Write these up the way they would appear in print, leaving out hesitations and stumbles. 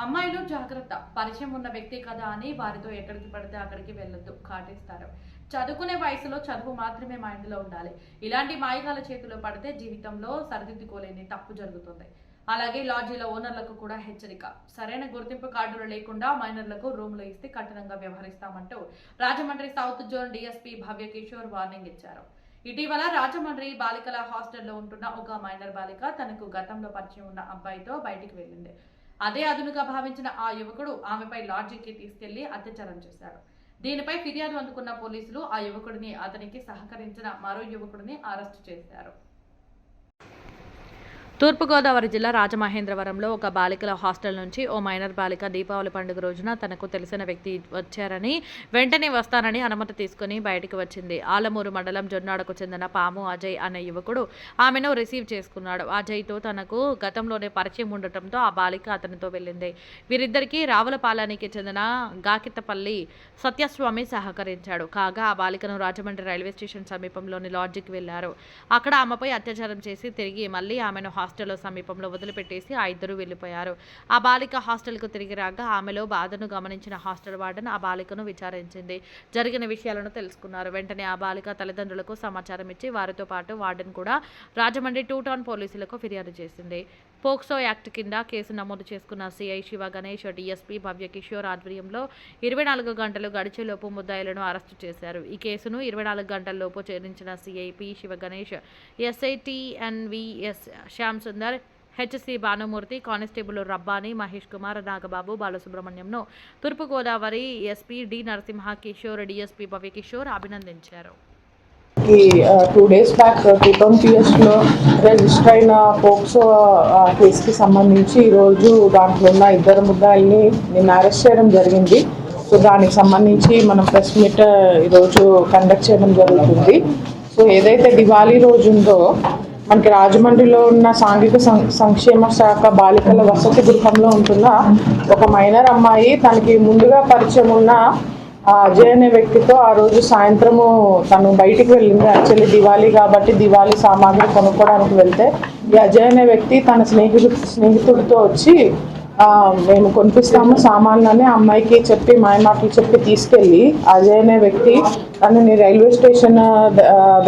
అమ్మాయిలు జాగ్రత్త, పరిచయం ఉన్న వ్యక్తి కదా అని వారితో ఎక్కడికి పడితే అక్కడికి వెళ్ళొద్దు, కాటేస్తారు. చదువుకునే వయసులో చదువు మాత్రమే మైండ్లో ఉండాలి. ఇలాంటి మాయగాల చేతిలో పడితే జీవితంలో సరిదిద్దుకోలేని తప్పు జరుగుతుంది. అలాగే లాడ్జీల ఓనర్లకు కూడా హెచ్చరిక. సరైన గుర్తింపు కార్డులు లేకుండా మైనర్లకు రూములు ఇస్తే కఠినంగా వ్యవహరిస్తామంటూ Rajahmundry south zone DSP Bhavya Kishore warning ఇచ్చారు. ఇటీవల రాజమండ్రి బాలికల హాస్టల్లో ఉంటున్న ఒక మైనర్ బాలిక తనకు గతంలో పరిచయం ఉన్న అబ్బాయితో బయటికి వెళ్ళింది. అదే అదునుగా భావించిన ఆ యువకుడు ఆమెపై లాడ్జికి తీసుకెళ్లి అత్యాచారం చేశాడు. దీనిపై ఫిర్యాదు అందుకున్న పోలీసులు ఆ యువకుడిని, అతనికి సహకరించిన మరో యువకుడిని అరెస్టు చేశారు. తూర్పుగోదావరి జిల్లా రాజమహేంద్రవరంలో ఒక బాలికల హాస్టల్ నుంచి ఓ మైనర్ బాలిక దీపావళి పండుగ రోజున తనకు తెలిసిన వ్యక్తి వచ్చారని, వెంటనే వస్తానని అనుమతి తీసుకుని బయటికి వచ్చింది. ఆలమూరు మండలం జొన్నాడకు చెందిన పాము అజయ్ అనే యువకుడు ఆమెను రిసీవ్ చేసుకున్నాడు. అజయ్తో తనకు గతంలోనే పరిచయం ఉండటంతో ఆ బాలిక అతనితో వెళ్ళింది. వీరిద్దరికీ రావులపాలెనికి చెందిన గాకితపల్లి సత్యస్వామి సహకరించాడు. కాగా ఆ బాలికను రాజమండ్రి రైల్వే స్టేషన్ సమీపంలోని లాడ్జికి వెళ్లారు. అక్కడ ఆమెపై అత్యాచారం చేసి తిరిగి మళ్లీ ఆమెను హాస్టల్లో సమీపంలో వదిలిపెట్టేసి ఆ ఇద్దరు వెళ్లిపోయారు. ఆ బాలిక హాస్టల్కు తిరిగి రాగా ఆమెలో బాధను గమనించిన హాస్టల్ వార్డెన్ ఆ బాలికను విచారించింది. జరిగిన విషయాలను తెలుసుకున్నారు. వెంటనే ఆ బాలిక తల్లిదండ్రులకు సమాచారం ఇచ్చి వారితో పాటు వార్డెన్ కూడా రాజమండ్రి 2 టౌన్ పోలీసులకు ఫిర్యాదు చేసింది. పోక్సో యాక్ట్ కింద కేసు నమోదు చేసుకున్న సిఐ శివ గణేష్, డీఎస్పీ భవ్య కిషోర్ ఆధ్వర్యంలో 24 గంటలు గడిచేలోపు ముద్దాయిలను అరెస్టు చేశారు. ఈ కేసును 24 గంటల్లోపు ఛేదించిన CIP Shiva Ganesh, SI TNVS Shyam Sundar, HC Bhanumurthy, constable Rabbani, Mahesh Kumar, Nagababu, బాలసుబ్రహ్మణ్యంను Thoorpu Godavari SP D Narasimha Kishore, DSP Bhavya Kishore అభినందించారు. 2 days బ్యాక్ 2020లో రిజిస్టర్ అయిన పోక్సో కేసుకి సంబంధించి ఈరోజు దాంట్లో ఉన్న ఇద్దరు ముద్దాయిల్ని నిన్న అరెస్ట్ చేయడం జరిగింది. సో దానికి సంబంధించి మనం ప్రెస్ మీట్ ఈరోజు కండక్ట్ చేయడం జరుగుతుంది. సో ఏదైతే దివాళీ రోజు ఉందో మనకి రాజమండ్రిలో ఉన్న సాంఘిక సంక్షేమ శాఖ బాలికల వసతి గృహంలో ఉంటున్న ఒక మైనర్ అమ్మాయి తనకి ముందుగా పరిచయం ఉన్న అజయ్ అనే వ్యక్తితో ఆ రోజు సాయంత్రము తను బయటికి వెళ్ళింది. యాక్చువల్లీ దివాళీ కాబట్టి దివాళీ సామాగ్రి కొనుక్కోవడానికి వెళ్తే ఈ అజయ్ అనే వ్యక్తి తన స్నేహితుడితో వచ్చి మేము కొనిపిస్తాము సామాన్లు అని అమ్మాయికి చెప్పి మాయమాటలు చెప్పి తీసుకెళ్ళి అజయ్ అనే వ్యక్తి తనని రైల్వే స్టేషన్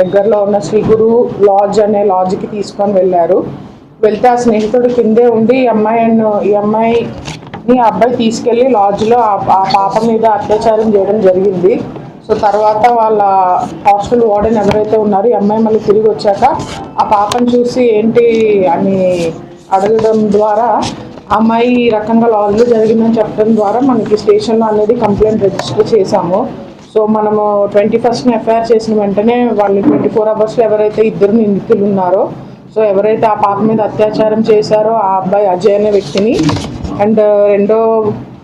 దగ్గరలో ఉన్న శ్రీ గురు లాడ్జ్ అనే లాడ్జ్కి తీసుకొని వెళ్ళారు. వెళ్తే ఆ స్నేహితుడు కిందే ఉండి ఈ అమ్మాయిని ఆ అబ్బాయి తీసుకెళ్ళి లాడ్జ్లో ఆ పాప మీద అత్యాచారం చేయడం జరిగింది. సో తర్వాత వాళ్ళ హాస్టల్ వార్డెన్ ఎవరైతే ఉన్నారో ఈ అమ్మాయి మళ్ళీ తిరిగి వచ్చాక ఆ పాపను చూసి ఏంటి అని అడగడం ద్వారా అమ్మాయి ఈ రకంగా లాడ్జ్లో జరిగిందని చెప్పడం ద్వారా మనకి స్టేషన్లో అనేది కంప్లైంట్ రిజిస్టర్ చేశాము. సో మనము 21st ఎఫ్ఐఆర్ చేసిన వెంటనే వాళ్ళు 24 hours ఎవరైతే ఇద్దరు నిందితులు ఉన్నారో సో ఎవరైతే ఆ పాప మీద అత్యాచారం చేశారో ఆ అబ్బాయి అజయ్ అనే వ్యక్తిని అండ్ రెండో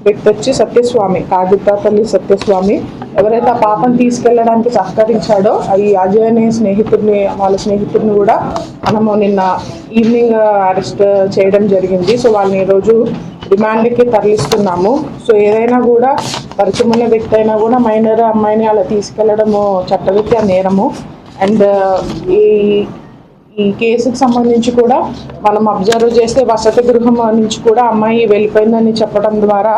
వ్యక్తి వచ్చి సత్యస్వామి, కాగితాపల్లి సత్యస్వామి, ఎవరైతే ఆ పాపను తీసుకెళ్ళడానికి సహకరించాడో ఈ అజయ్ అనే వాళ్ళ స్నేహితుడిని కూడా మనము నిన్న ఈవినింగ్ అరెస్ట్ చేయడం జరిగింది. సో వాళ్ళని ఈరోజు రిమాండ్కి తరలిస్తున్నాము. సో ఏదైనా కూడా పరిచయం ఉన్న వ్యక్తి అయినా కూడా మైనర్ అమ్మాయిని అలా తీసుకెళ్లడము చట్టరీత్యా నేరము. అండ్ ఈ కేసుకు సంబంధించి కూడా మనం అబ్జర్వ్ చేస్తే వసతి గృహం నుంచి కూడా అమ్మాయి వెళ్ళిపోయిందని చెప్పడం ద్వారా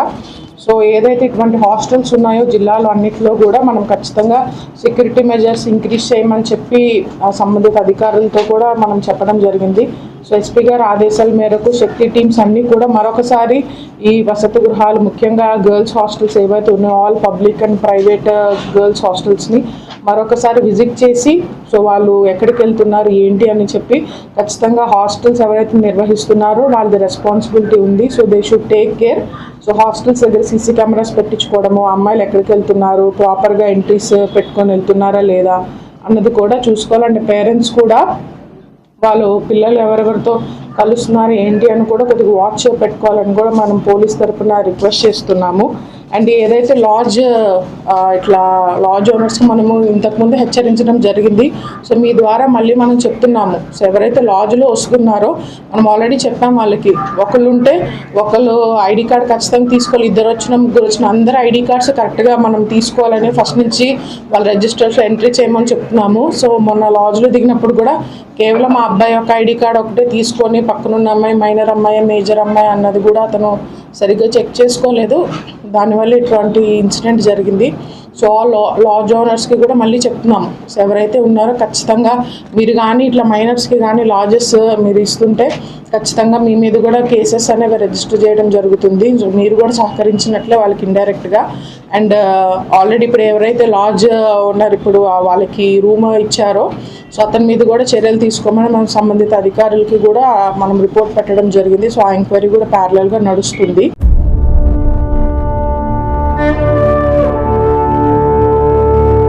సో ఏదైతే ఇటువంటి హాస్టల్స్ ఉన్నాయో జిల్లాలో అన్నింటిలో కూడా మనం ఖచ్చితంగా సెక్యూరిటీ మెజర్స్ ఇంక్రీజ్ చేయమని చెప్పి సంబంధిత అధికారులతో కూడా మనం చెప్పడం జరిగింది. సో ఎస్పీ గారి ఆదేశాల మేరకు శక్తి టీమ్స్ అన్నీ కూడా మరొకసారి ఈ వసతి గృహాలు ముఖ్యంగా గర్ల్స్ హాస్టల్స్ ఏవైతే ఉన్నాయో all public and private girls హాస్టల్స్ని మరొకసారి విజిట్ చేసి సో వాళ్ళు ఎక్కడికి వెళ్తున్నారు ఏంటి అని చెప్పి ఖచ్చితంగా హాస్టల్స్ ఎవరైతే నిర్వహిస్తున్నారో వాళ్ళది రెస్పాన్సిబిలిటీ ఉంది. So they should take care. So hostels దగ్గర సీసీ కెమెరాస్ పెట్టించుకోవడము, అమ్మాయిలు ఎక్కడికి వెళ్తున్నారు, ప్రాపర్గా ఎంట్రీస్ పెట్టుకొని వెళ్తున్నారా లేదా అన్నది కూడా చూసుకోవాలంటే పేరెంట్స్ కూడా వాళ్ళు పిల్లలు ఎవరెవరితో కలుస్తున్నారు ఏంటి అని కూడా కొద్దిగా వాచ్ పెట్టుకోవాలని కూడా మనం పోలీస్ తరఫున రిక్వెస్ట్ చేస్తున్నాము. అండ్ ఏదైతే లాడ్జ్ ఓనర్స్కి మనము ఇంతకుముందు హెచ్చరించడం జరిగింది. సో మీ ద్వారా మళ్ళీ మనం చెప్తున్నాము. సో ఎవరైతే లాడ్జ్లో వస్తున్నారో మనం ఆల్రెడీ చెప్పాం వాళ్ళకి ఒకళ్ళు ఉంటే ఒకళ్ళు ఐడి కార్డ్ ఖచ్చితంగా తీసుకోవాలి, ఇద్దరు వచ్చిన ముగ్గురు వచ్చిన అందరూ ఐడి కార్డ్స్ కరెక్ట్గా మనం తీసుకోవాలని ఫస్ట్ నుంచి వాళ్ళ రిజిస్టర్స్లో ఎంట్రీ చేయమని చెప్తున్నాము. సో మొన్న లాడ్జ్లో దిగినప్పుడు కూడా కేవలం ఆ అబ్బాయి ఒక ఐడి కార్డ్ ఒకటే తీసుకొని పక్కనున్న అమ్మాయి మైనర్ అమ్మాయి మేజర్ అమ్మాయి అన్నది కూడా అతను సరిగ్గా చెక్ చేసుకోలేదు, దానివల్ల ఇటువంటి ఇన్సిడెంట్ జరిగింది. సో లాడ్జ్ ఓనర్స్కి కూడా మళ్ళీ చెప్తున్నాము, సో ఎవరైతే ఉన్నారో ఖచ్చితంగా మీరు కానీ ఇట్లా మైనర్స్కి కానీ లాడ్జెస్ మీరు ఇస్తుంటే ఖచ్చితంగా మీ మీద కూడా కేసెస్ అనేవి రిజిస్టర్ చేయడం జరుగుతుంది. సో మీరు కూడా సహకరించినట్లే వాళ్ళకి ఇండైరెక్ట్గా. అండ్ ఆల్రెడీ ఇప్పుడు ఎవరైతే లాడ్జ్ ఓనర్ ఇప్పుడు వాళ్ళకి రూమ్ ఇచ్చారో సో అతని మీద కూడా చర్యలు తీసుకోమని మనం సంబంధిత అధికారులకి కూడా మనం రిపోర్ట్ పెట్టడం జరిగింది. సో ఆ ఎంక్వైరీ కూడా ప్యారలల్గా నడుస్తుంది.